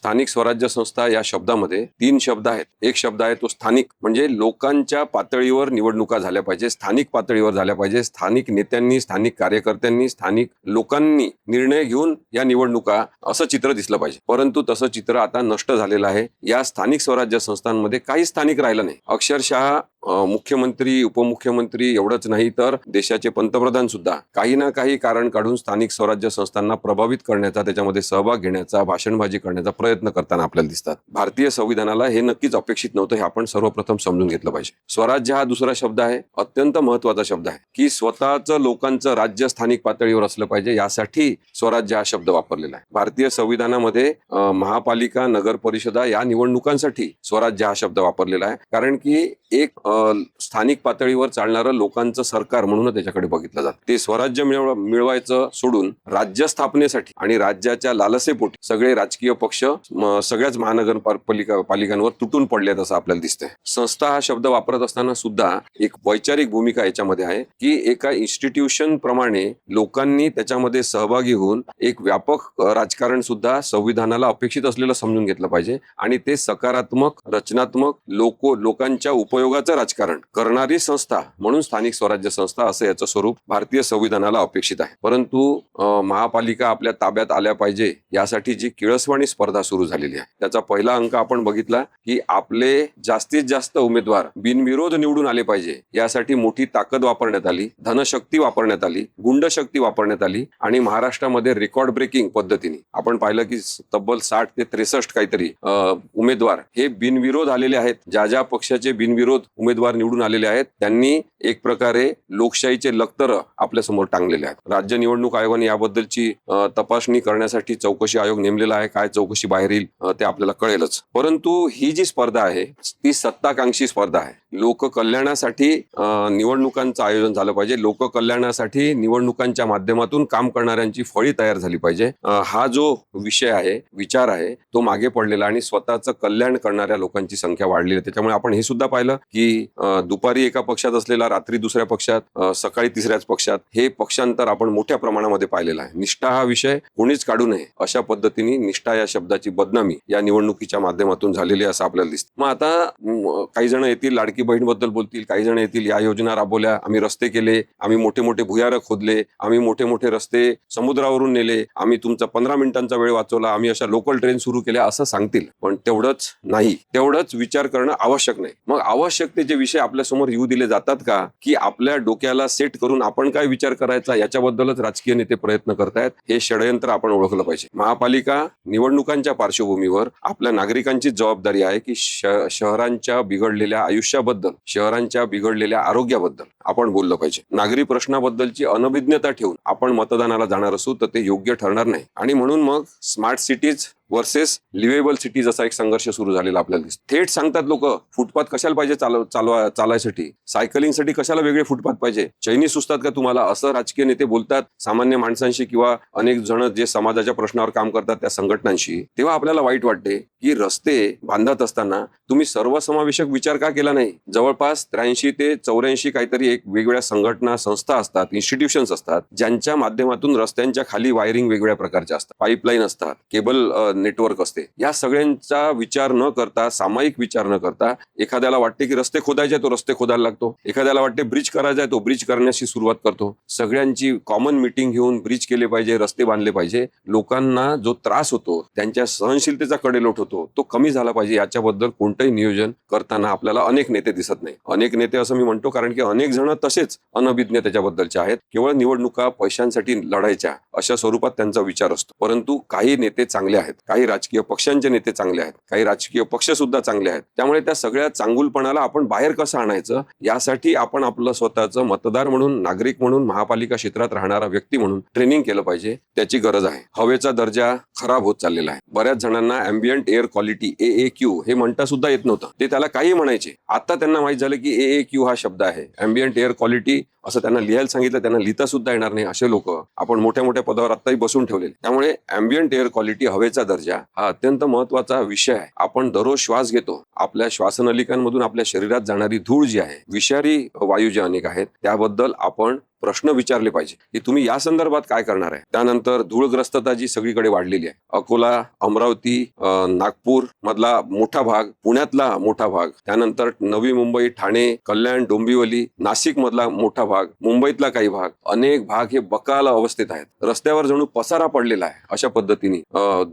स्थानिक स्वराज्य संस्था या शब्दामध्ये 3 शब्द आहेत. एक शब्द आहे तो स्थानिक, म्हणजे लोकांच्या पातळीवर निवडणुका झाल्या पाहिजे, स्थानिक पातळीवर झाल्या पाहिजे, स्थानिक नेत्यांनी, स्थानिक कार्यकर्त्यांनी, स्थानिक लोकांनी निर्णय घेऊन या निवडणुका असं चित्र दिसलं पाहिजे. परंतु तसं चित्र आता नष्ट झालेलं आहे. या स्थानिक स्वराज्य संस्थांमध्ये काही स्थानिक राहिलं नाही. अक्षरशः मुख्यमंत्री, उपमुख्यमंत्री एवढंच नाही तर देशाचे पंतप्रधान सुद्धा काही ना काही कारण काढून स्थानिक स्वराज्य संस्थांना प्रभावित करण्याचा, त्याच्यामध्ये सहभाग घेण्याचा, भाषणबाजी करण्याचा प्रयत्न करताना आपल्याला दिसतात. भारतीय संविधानाला हे नक्कीच अपेक्षित नव्हतं, हे आपण सर्वप्रथम समजून घेतलं पाहिजे. स्वराज्य हा दुसरा शब्द आहे, अत्यंत महत्वाचा शब्द आहे की स्वतःचं लोकांचं राज्य स्थानिक पातळीवर असलं पाहिजे, यासाठी स्वराज्य हा शब्द वापरलेला आहे. भारतीय संविधानामध्ये महापालिका, नगर परिषदा या निवडणुकांसाठी स्वराज्य हा शब्द वापरलेला आहे. कारण की एक स्थानिक पातळीवर चालणारं लोकांचं सरकार म्हणून त्याच्याकडे बघितलं जातं. ते स्वराज्य मिळवायचं सोडून राज्य स्थापनेसाठी आणि राज्याच्या लालसेपोटी सगळे राजकीय पक्ष सगळ्याच पालिकांवर तुटून पडलेत असं आपल्याला दिसतंय. संस्था हा शब्द वापरत असताना सुद्धा एक वैचारिक भूमिका याच्यामध्ये आहे की एका इन्स्टिट्यूशन प्रमाणे लोकांनी त्याच्यामध्ये सहभागी होऊन एक व्यापक राजकारण सुद्धा संविधानाला अपेक्षित असलेलं समजून घेतलं पाहिजे आणि ते सकारात्मक, रचनात्मक, लोकांच्या उपयोगाचं राजकारण करणारी संस्था म्हणून स्थानिक स्वराज्य संस्था असं याचं स्वरूप भारतीय संविधानाला अपेक्षित आहे. परंतु महापालिका आपल्या ताब्यात आल्या पाहिजे यासाठी जी किळसवाणी स्पर्धा सुरू झालेली आहे, त्याचा पहिला अंक आपण बघितला की आपले जास्तीत जास्त उमेदवार बिनविरोध निवडून आले पाहिजे यासाठी मोठी ताकद वापरण्यात आली, धनशक्ती वापरण्यात आली, गुंडशक्ती वापरण्यात आली आणि महाराष्ट्रामध्ये रेकॉर्ड ब्रेकिंग पद्धतीने आपण पाहिलं की तब्बल 60 ते 63 काहीतरी उमेदवार हे बिनविरोध आलेले आहेत. ज्या पक्षाचे बिनविरोध उमेदवार निवडून आलेले आहेत त्यांनी एक प्रकारे लोकशाहीचे लखतर आपल्या समोर टांगलेले आहेत. राज्य निवडणूक आयोगाने याबद्दलची तपासणी करण्यासाठी चौकशी आयोग नेमलेला आहे. काय चौकशी बाहेर येईल ते आपल्याला कळेलच. परंतु ही जी स्पर्धा आहे ती सत्ताकांक्षी स्पर्धा आहे. लोककल्याणासाठी निवडणुकांचं आयोजन झालं पाहिजे, लोककल्याणासाठी निवडणुकांच्या माध्यमातून काम करणाऱ्यांची फळी तयार झाली पाहिजे. हा जो विषय आहे, विचार आहे, तो मागे पडलेला आणि स्वतःचं कल्याण करणाऱ्या लोकांची संख्या वाढलेली आहे. त्याच्यामुळे आपण हे सुद्धा पाहिलं की दुपारी एका पक्षात असलेला रात्री दुसऱ्या पक्षात, सकाळी तिसऱ्याच पक्षात, हे पक्षांतर आपण मोठ्या प्रमाणामध्ये पाहिलेलं आहे. निष्ठा हा विषय कोणीच काढू नये अशा पद्धतीने निष्ठा या शब्दाची बदनामी या निवडणुकीच्या माध्यमातून झालेली आहे असं आपल्याला दिसतं. मग आता काही जण येतील लाडकी बहीण बद्दल बोलतील, काही जण येतील या योजना राबवल्या, आम्ही रस्ते केले, आम्ही मोठे मोठे भुयारं खोदले, आम्ही मोठे मोठे रस्ते समुद्रावरून नेले, आम्ही तुमचा 15 मिनिटांचा वेळ वाचवला, आम्ही अशा लोकल ट्रेन सुरू केल्या असं सांगतील. पण तेवढंच नाही, तेवढंच विचार करणं आवश्यक नाही. मग आवश्यकतेचे विषय आपल्या समोर येऊ दिले जातात का की आपल्या डोक्याला सेट करून आपण काय विचार करायचा याच्याबद्दलच राजकीय नेते प्रयत्न करतायत? हे षडयंत्र आपण ओळखलं पाहिजे. महापालिका निवडणुकांच्या पार्श्वभूमीवर आपल्या नागरिकांची जबाबदारी आहे की शहरांच्या बिघडलेल्या आयुष्याबद्दल, शहरांच्या बिघडलेल्या आरोग्याबद्दल आपण बोललं पाहिजे. नागरी प्रश्नाबद्दलची अनभिज्ञता ठेवून आपण मतदानाला जाणार असू तर ते योग्य ठरणार नाही. आणि म्हणून मग स्मार्ट सिटीज वर्सेस लिव्हेबल सिटीज असा एक संघर्ष सुरू झालेला आपल्याला दिसतो. थेट सांगतात लोक, फुटपाथ कशाला पाहिजे चालायसाठी, सायकलिंगसाठी कशाला वेगळे फुटपाथ पाहिजे, चैनी सुचतात का तुम्हाला, असं राजकीय नेते बोलतात सामान्य माणसांशी किंवा अनेक जण जे समाजाच्या प्रश्नावर काम करतात त्या संघटनांशी. तेव्हा आपल्याला वाईट वाटते की रस्ते बांधत असताना तुम्ही सर्वसमावेशक विचार का केला नाही? जवळपास 83 ते 84 काहीतरी एक वेगवेगळ्या संघटना, संस्था असतात, इन्स्टिट्यूशन्स असतात ज्यांच्या माध्यमातून रस्त्यांच्या खाली वायरिंग वेगवेगळ्या प्रकारच्या असतात, पाईपलाईन असतात, केबल नेटवर्क असते. या सगळ्यांचा विचार न करता, सामायिक विचार न करता, एखाद्याला वाटते की रस्ते खोदायचे तो रस्ते खोदायला लागतो, एखाद्याला वाटते ब्रिज करायचा तो ब्रिज करण्याची सुरुवात करतो. सगळ्यांची कॉमन मीटिंग घेऊन ब्रिज केले पाहिजे, रस्ते बांधले पाहिजे. लोकांना जो त्रास होतो, त्यांच्या सहनशीलतेचा कडेलोट होतो, तो कमी झाला पाहिजे. याच्याबद्दल कोणतंही नियोजन करताना आपल्याला अनेक नेते दिसत नाही. अनेक नेते असं मी म्हणतो कारण की अनेक जण तसेच अनभिज्ञ त्याच्याबद्दलचे आहेत. केवळ निवडणुका पैशांसाठी लढायच्या अशा स्वरूपात त्यांचा विचार असतो. परंतु काही नेते चांगले आहेत, काही राजकीय पक्षांचे नेते चांगले आहेत, काही राजकीय पक्ष सुद्धा चांगले आहेत. त्यामुळे त्या सगळ्या चांगुलपणाला आपण बाहेर कसं आणायचं यासाठी आपण आपलं स्वतःचं मतदार म्हणून, नागरिक म्हणून, महापालिका क्षेत्रात राहणारा व्यक्ती म्हणून ट्रेनिंग केलं पाहिजे. त्याची गरज आहे. हवेचा दर्जा खराब होत चाललेला आहे. बऱ्याच जणांना अँबियंट एअर क्वालिटी AAQ हे म्हणता सुद्धा येत नव्हतं. ते त्याला काही म्हणायचे. आता त्यांना माहित झालं की AAQ हा शब्द आहे. अँबियंट एअर क्वालिटी असं त्यांना लिहायला सांगितलं, त्यांना लिहिता सुद्धा येणार नाही. असे लोक आपण मोठ्या मोठ्या पदावर आत्ताही बसून ठेवलेले. त्यामुळे अँबियंट एअर क्वालिटी, हवेचा दर्जा हा अत्यंत महत्वाचा विषय आहे. आपण दररोज श्वास घेतो, आपल्या श्वासनलिकांमधून आपल्या शरीरात जाणारी धूळ जी आहे, विषारी वायू जे अनेक आहेत, त्याबद्दल आपण प्रश्न विचारले पाहिजे की तुम्ही या संदर्भात काय करणार आहे. त्यानंतर धूळग्रस्तता जी सगळीकडे वाढलेली आहे, अकोला, अमरावती, नागपूर मधला मोठा भाग, पुण्यातला मोठा भाग, त्यानंतर नवी मुंबई, ठाणे, कल्याण, डोंबिवली, नाशिक मधला मोठा भाग, मुंबईतला काही भाग, अनेक भाग हे बकाल अवस्थेत आहेत. रस्त्यावर जणू पसारा पडलेला आहे. अशा पद्धतीने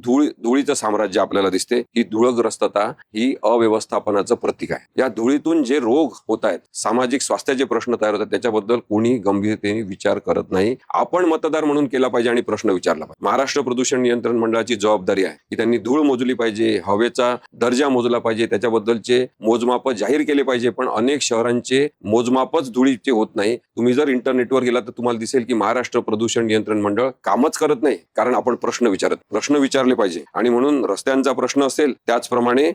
धुळीचं साम्राज्य आपल्याला दिसते. ही धूळग्रस्तता ही अव्यवस्थापनाचं प्रतीक आहे. या धुळीतून जे रोग होत आहेत, सामाजिक स्वास्थ्याचे प्रश्न तयार होतात, त्याच्याबद्दल कोणी गंभीरतेने विचार करत नाही. आपण मतदार म्हणून केला पाहिजे आणि प्रश्न विचारला पाहिजे. महाराष्ट्र प्रदूषण नियंत्रण मंडळाची जबाबदारी आहे की त्यांनी धूळ मोजली पाहिजे, हवेचा दर्जा मोजला पाहिजे, त्याच्याबद्दलचे मोजमाप जाहीर केले पाहिजे. पण अनेक शहरांचे मोजमापच धुळीचे होत नाही. तुम्ही जर इंटरनेटवर गेला तर तुम्हाला दिसेल की महाराष्ट्र प्रदूषण नियंत्रण मंडळ कामच करत नाही, कारण आपण प्रश्न विचारले पाहिजे. आणि म्हणून रस्त्यांचा प्रश्न असेल, त्याचप्रमाणे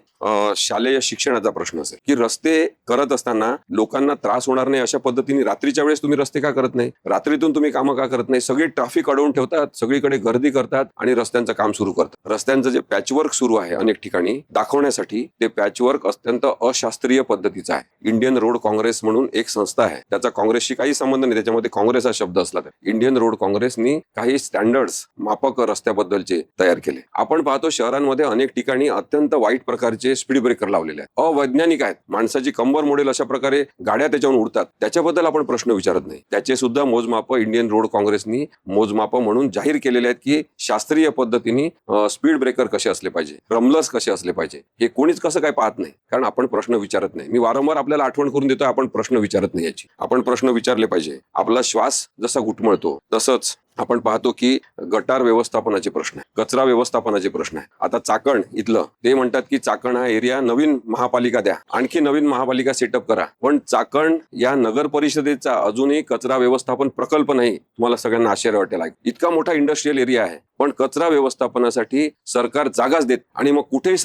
शालेय शिक्षणाचा प्रश्न असेल की रस्ते करत असताना लोकांना त्रास होणार नाही अशा पद्धतीने रात्रीच्या वेळेस तुम्ही रस्ते का करत नाही, रात्रीतून तुम्ही कामं का करत नाही. सगळी ट्रॅफिक अडवून ठेवतात, सगळीकडे गर्दी करतात आणि रस्त्यांचं काम सुरू करतात. रस्त्यांचं जे पॅचवर्क सुरू आहे अनेक ठिकाणी दाखवण्यासाठी, ते पॅचवर्क अत्यंत अशास्त्रीय पद्धतीचं आहे. इंडियन रोड काँग्रेस म्हणून एक संस्था आहे, त्याचा काँग्रेसशी काही संबंध नाही, त्याच्यामध्ये काँग्रेस हा शब्द असला तर इंडियन रोड काँग्रेसनी काही स्टँडर्ड्स मापक रस्त्याबद्दलचे तयार केले. आपण पाहतो शहरांमध्ये अनेक ठिकाणी अत्यंत वाईट प्रकारचे स्पीड ब्रेकर लावलेले आहेत, अवैज्ञानिक आहेत. माणसाची कंबर मोडेल अशा प्रकारे गाड्या त्याच्यावरून उडतात. त्याच्याबद्दल आपण प्रश्न विचारत नाही. त्याचे सुद्धा मोजमाप इंडियन रोड काँग्रेसनी मोजमाप म्हणून जाहीर केलेले आहेत की शास्त्रीय पद्धतीने स्पीड ब्रेकर कसे असले पाहिजे, रमलर्स कसे असले पाहिजे, हे कोणीच कसं काय पाहत नाही, कारण आपण प्रश्न विचारत नाही. मी वारंवार आपल्याला आठवण करून देतो, आपण प्रश्न विचारत नाही. याची आपण प्रश्न विचारले पाहिजे. आपला श्वास जसा घुटमळतो तसंच आपण पाहतो की गटार व्यवस्थापनाचे प्रश्न आहे, कचरा व्यवस्थापनाचे प्रश्न आहे. आता चाकण इथलं ते म्हणतात की चाकण हा एरिया नवीन महापालिका द्या, आणखी नवीन महापालिका सेटअप करा. पण चाकण या नगर परिषदेचा अजूनही कचरा व्यवस्थापन प्रकल्प नाही. तुम्हाला सगळ्यांना आश्चर्य वाटेल, इतका मोठा इंडस्ट्रियल एरिया आहे पण कचरा व्यवस्थापनासाठी सरकार जागाच देत आणि मग कुठेही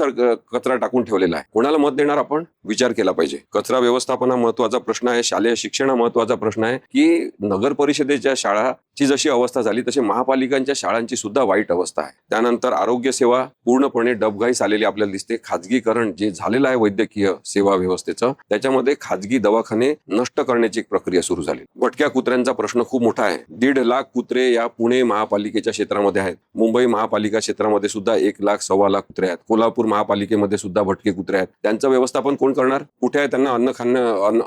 कचरा टाकून ठेवलेला आहे. कोणाला मत देणार? आपण विचार केला पाहिजे. कचरा व्यवस्थापन हा महत्वाचा प्रश्न आहे. शालेय शिक्षण हा महत्वाचा प्रश्न आहे की नगर परिषदेच्या शाळाची जशी अवस्था झाली तशी महापालिकांच्या शाळांची सुद्धा वाईट अवस्था आहे. त्यानंतर आरोग्य सेवा पूर्णपणे डबघाईस आलेली आपल्याला दिसते. खाजगीकरण जे झालेलं आहे वैद्यकीय सेवा व्यवस्थेचं, त्याच्यामध्ये खाजगी दवाखाने नष्ट करण्याची एक प्रक्रिया सुरू झाली. भटक्या कुत्र्यांचा प्रश्न खूप मोठा आहे. 1.5 लाख कुत्रे या पुणे महापालिकेच्या क्षेत्रामध्ये आहेत. मुंबई महापालिका क्षेत्रामध्ये सुद्धा 1 लाख, 1.25 लाख कुत्रे आहेत. कोल्हापूर महापालिकेमध्ये सुद्धा भटके कुत्रे आहेत. त्यांचं व्यवस्थापन कोण करणार? कुठे आहे त्यांना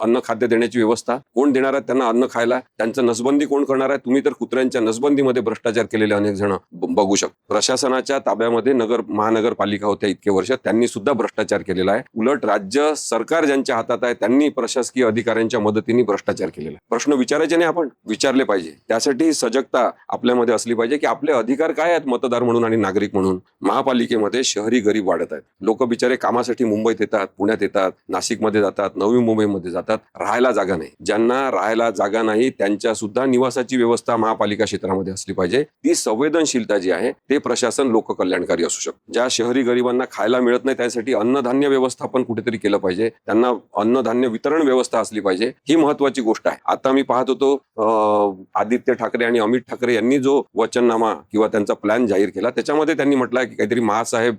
अन्न खाद्य देण्याची व्यवस्था? कोण देणार आहे त्यांना अन्न खायला? त्यांचं नसबंदी कोण करणार आहे? तुम्ही तर कुत्र्यांच्या नसबंदीमध्ये भ्रष्टाचार केलेले अनेक जण बघू शकता. प्रशासनाच्या ताब्यामध्ये महानगरपालिका होत्या इतके वर्ष, त्यांनी सुद्धा भ्रष्टाचार केलेला आहे. उलट राज्य सरकार ज्यांच्या हातात आहे त्यांनी प्रशासकीय अधिकाऱ्यांच्या मदतीने भ्रष्टाचार केलेला आहे. प्रश्न विचारायचे नाही, आपण विचारले पाहिजे. त्यासाठी सजगता आपल्यामध्ये असली पाहिजे की आपले अधिकार काय आहेत मतदार म्हणून आणि नागरिक म्हणून. महापालिकेमध्ये शहरी गरीब वाढत आहेत. लोक बिचारे कामासाठी मुंबईत येतात, पुण्यात येतात, नाशिकमध्ये जातात, नवी मुंबईमध्ये जातात. राहायला जागा नाही. ज्यांना राहायला जागा नाही त्यांच्या सुद्धा निवासाची व्यवस्था महापालिका क्षेत्रामध्ये असली पाहिजे. ती संवेदनशीलता जी आहे ते प्रशासन लोककल्याणकारी असू शकते. ज्या शहरी गरिबांना खायला मिळत नाही त्यासाठी अन्नधान्य व्यवस्थापन कुठेतरी केलं पाहिजे. त्यांना अन्नधान्य वितरण व्यवस्था असली पाहिजे. ही महत्वाची गोष्ट आहे. आता मी पाहत होतो आदित्य ठाकरे आणि अमित ठाकरे यांनी जो वचननामा किंवा त्यांचा प्लॅन जाहीर केला, त्याच्यामध्ये त्यांनी म्हटलंय की काहीतरी महासाहेब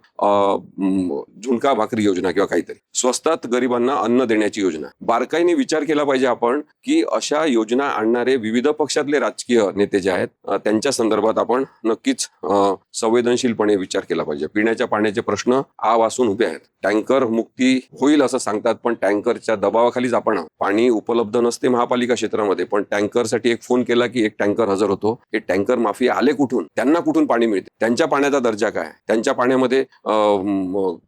झुणका भाकरी योजना किंवा काहीतरी स्वस्तात गरिबांना अन्न देण्याची योजना. बारकाईने विचार केला पाहिजे आपण की अशा योजना आणणारे विविध पक्षातले राजकीय नेते जे आहेत त्यांच्या संदर्भात आपण नक्कीच संवेदनशीलपणे विचार केला पाहिजे. पिण्याच्या पाण्याचे प्रश्न आ वासून उभे आहेत. टँकर मुक्ती होईल असं सांगतात, पण टँकरच्या दबावाखालीच आपण पाणी उपलब्ध नसते महापालिका क्षेत्रामध्ये. पण टँकरसाठी एक फोन केला की 1 टँकर हजर होतो. हे टँकर माफी आले कुठून? त्यांना कुठून पाणी मिळते? त्यांच्या पाण्याचा दर्जा काय? त्यांच्या पाण्यामध्ये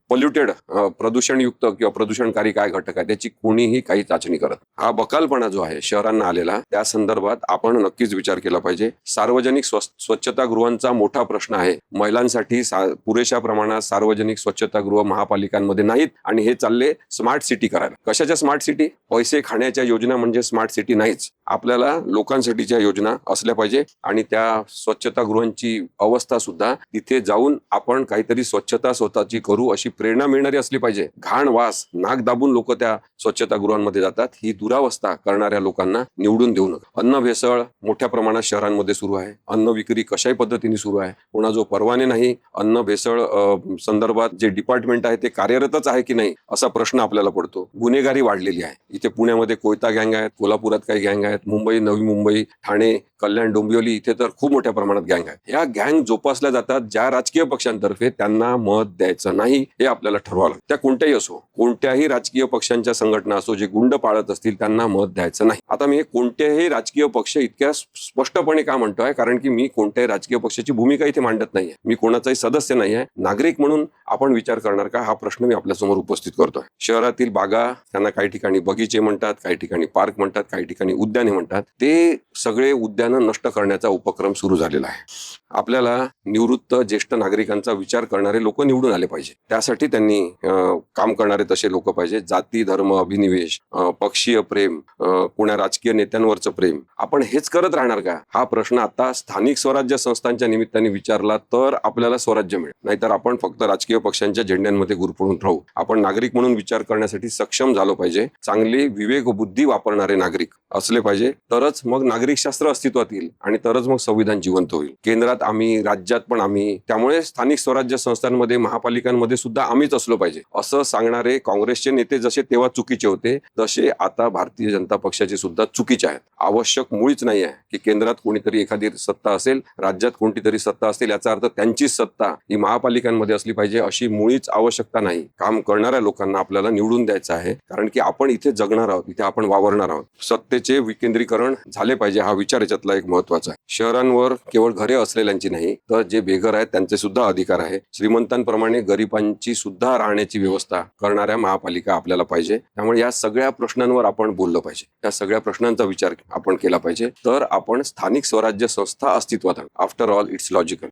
पोल्युटेड प्रदूषणयुक्त किंवा प्रदूषणकारी काय घटक आहे त्याची कोणीही काही चाचणी करत. हा बकालपणा जो आहे शहरांना आलेला, त्या संदर्भात आपण नक्कीच विचार केला पाहिजे. सार्वजनिक स्वच्छतागृहांचा मोठा प्रश्न आहे. महिलांसाठी पुरेशा प्रमाणात सार्वजनिक स्वच्छतागृह महापालिकांमध्ये नाहीत आणि हे चालले स्मार्ट सिटी करायला. कशाच्या स्मार्ट सिटी? पैसे खाण्याच्या योजना म्हणजे स्मार्ट सिटी नाहीच. आपल्याला लोकांसाठीच्या योजना असल्या पाहिजे आणि त्या स्वच्छतागृहांची अवस्था सुद्धा तिथे जाऊन आपण काहीतरी स्वच्छता स्वतःची करू अशी प्रेरणा मिळणारी असली पाहिजे. घाण वास नाक दाबून लोक त्या स्वच्छतागृहांमध्ये जातात. ही दुरावस्था करणाऱ्या लोकांना निवडून देऊ नका. अन्न भेसळ मोठ्या प्रमाणात शहरांमध्ये सुरू आहे. अन्न विक्री कशाही पद्धतीने सुरू आहे. कोणा जो परवाने नाही, अन्न भेसळ संदर्भात जे डिपार्टमेंट आहे ते कार्यरतच आहे की नाही असा प्रश्न आपल्याला पडतो. गुन्हेगारी वाढलेली आहे. इथे पुण्यामध्ये कोयता गँग आहेत, कोल्हापुरात काही गँग आहेत, मुंबई, नवी मुंबई, ठाणे, कल्याण, डोंबिवली इथे तर खूप मोठ्या प्रमाणात गँग आहेत. या गँग जोपासल्या जातात ज्या राजकीय पक्षांतर्फे. त्यांना मत द्यायचं नाही हे आपल्याला ठरवावं लागतं. त्या कोणत्याही असो, कोणत्याही राजकीय पक्षांच्या संघटना असो, जे गुंड पाळत असतील त्यांना मत द्यायचं नाही. आता मी कोणत्याही राजकीय पक्ष इतक्या स्पष्टपणे का म्हणतोय, कारण की मी कोणत्याही राजकीय पक्षाची भूमिका इथे मांडत नाहीये. मी कोणाचाही सदस्य नाहीये. नागरिक म्हणून आपण विचार करणार का, हा प्रश्न मी आपल्यासमोर उपस्थित करतोय. शहरातील बागा, त्यांना काही ठिकाणी बगीचे म्हणतात, काही ठिकाणी पार्क म्हणतात, काही ठिकाणी उद्याने म्हणतात. ते सगळे उद्यानं नष्ट करण्याचा उपक्रम सुरू झालेला आहे. आपल्याला निवृत्त ज्येष्ठ नागरिकांचा विचार करणारे लोक निवडून आले पाहिजे. त्यासाठी त्यांनी काम करणारे तसे लोक पाहिजे. जाती, धर्म, अभिनिवेश, पक्षीय प्रेम, कोणा राजकीय नेत्यांवरचं प्रेम, आपण हेच करत राहणार का? हा प्रश्न आता स्थानिक स्वराज्य संस्थांच्या निमित्ताने विचारला तर आपल्याला स्वराज्य मिळेल. नाहीतर आपण फक्त राजकीय पक्षांच्या झेंड्यांमध्ये गुरफळून राहू. आपण नागरिक म्हणून विचार करण्यासाठी सक्षम झालो पाहिजे. चांगले विवेक बुद्धी वापरणारे नागरिक असले पाहिजे. तरच मग नागरिकशास्त्र अस्तित्वात येईल आणि तरच मग संविधान जिवंत होईल. केंद्रात आम्ही, राज्यात पण आम्ही, त्यामुळे स्थानिक स्वराज्य संस्थांमध्ये, महापालिकांमध्ये सुद्धा आम्हीच असलो पाहिजे असं सांगणारे काँग्रेसचे नेते जसे तेव्हा चुकीचे होते, तसे आता भारतीय जनता पक्षाचे सुद्धा चुकीचे आहेत. आवश्यक मुळीच नाही आहे की केंद्रात कोणीतरी एखादी सत्ता असेल, राज्यात कोणतीतरी सत्ता असेल, याचा अर्थ त्यांचीच सत्ता ही महापालिकांमध्ये असली पाहिजे अशी मुळीच आवश्यकता नाही. काम करणाऱ्या लोकांना आपल्याला निवडून द्यायचं आहे, कारण की आपण इथे जगणार आहोत, इथे आपण वावरणार आहोत. सत्तेचे विकेंद्रीकरण झाले पाहिजे हा विचार याच्यातला एक महत्वाचा आहे. शहरांवर केवळ घरे असलेल्यांची नाही, तर जे बेघर आहेत त्यांचे सुद्धा अधिकार आहे. श्रीमंतांप्रमाणे गरिबांची सुद्धा राहण्याची व्यवस्था करणाऱ्या महापालिका आपल्याला पाहिजे. त्यामुळे या सगळ्या प्रश्नांवर आपण बोललं पाहिजे. या सगळ्या प्रश्नांचा विचार आपण केला पाहिजे. तर आपण स्थानिक स्वराज्य संस्था अस्तित्वात आणू. After all it's logical.